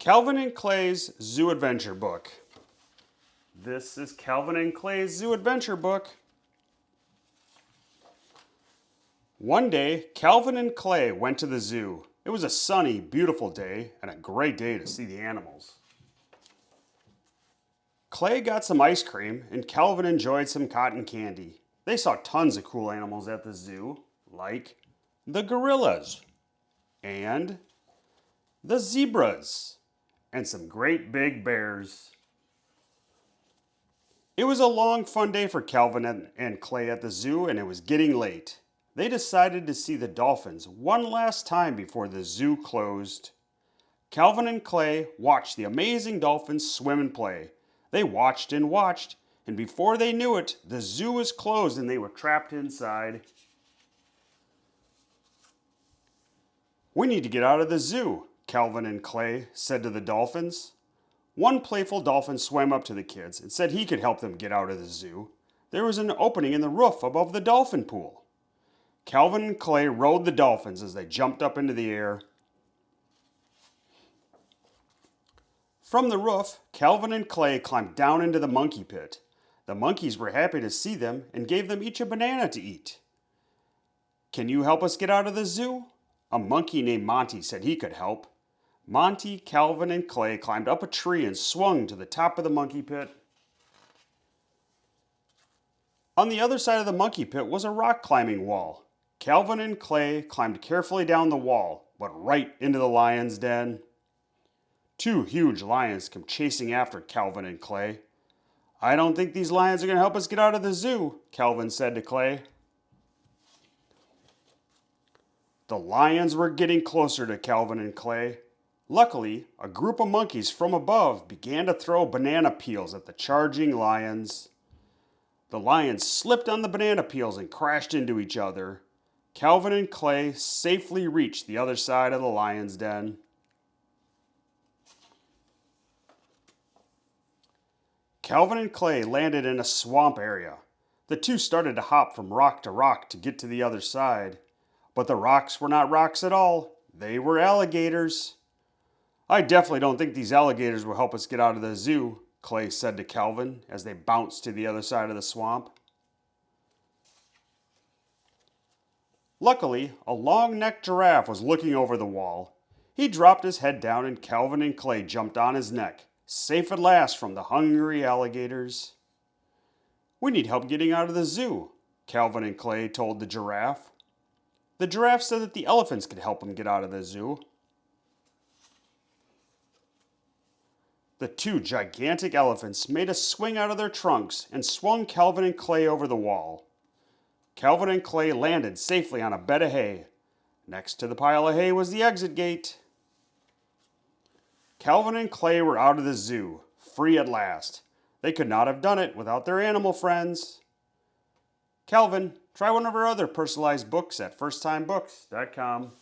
Calvin and Clay's Zoo Adventure Book. This is Calvin and Clay's Zoo Adventure Book. One day, Calvin and Clay went to the zoo. It was a sunny, beautiful day and a great day to see the animals. Clay got some ice cream and Calvin enjoyed some cotton candy. They saw tons of cool animals at the zoo, like the gorillas and the zebras and some great big bears. It was a long, fun day for Calvin and Clay at the zoo, and it was getting late. They decided to see the dolphins one last time before the zoo closed. Calvin and Clay watched the amazing dolphins swim and play. They watched, and before they knew it, the zoo was closed and they were trapped inside. "We need to get out of the zoo," Calvin and Clay said to the dolphins. One playful dolphin swam up to the kids and said he could help them get out of the zoo. There was an opening in the roof above the dolphin pool. Calvin and Clay rode the dolphins as they jumped up into the air. From the roof, Calvin and Clay climbed down into the monkey pit. The monkeys were happy to see them and gave them each a banana to eat. "Can you help us get out of the zoo?" A monkey named Monty said he could help. Monty, Calvin, and Clay climbed up a tree and swung to the top of the monkey pit. On the other side of the monkey pit was a rock climbing wall. Calvin and Clay climbed carefully down the wall, but right into the lion's den. Two huge lions came chasing after Calvin and Clay. "I don't think these lions are going to help us get out of the zoo," Calvin said to Clay. The lions were getting closer to Calvin and Clay. Luckily, a group of monkeys from above began to throw banana peels at the charging lions. The lions slipped on the banana peels and crashed into each other. Calvin and Clay safely reached the other side of the lion's den. Calvin and Clay landed in a swamp area. The two started to hop from rock to get to the other side. But the rocks were not rocks at all. They were alligators. "I definitely don't think these alligators will help us get out of the zoo," Clay said to Calvin as they bounced to the other side of the swamp. Luckily, a long-necked giraffe was looking over the wall. He dropped his head down and Calvin and Clay jumped on his neck, safe at last from the hungry alligators. "We need help getting out of the zoo," Calvin and Clay told the giraffe. The giraffe said that the elephants could help him get out of the zoo. The two gigantic elephants made a swing out of their trunks and swung Calvin and Clay over the wall. Calvin and Clay landed safely on a bed of hay. Next to the pile of hay was the exit gate. Calvin and Clay were out of the zoo, free at last. They could not have done it without their animal friends. Calvin, try one of our other personalized books at firsttimebooks.com.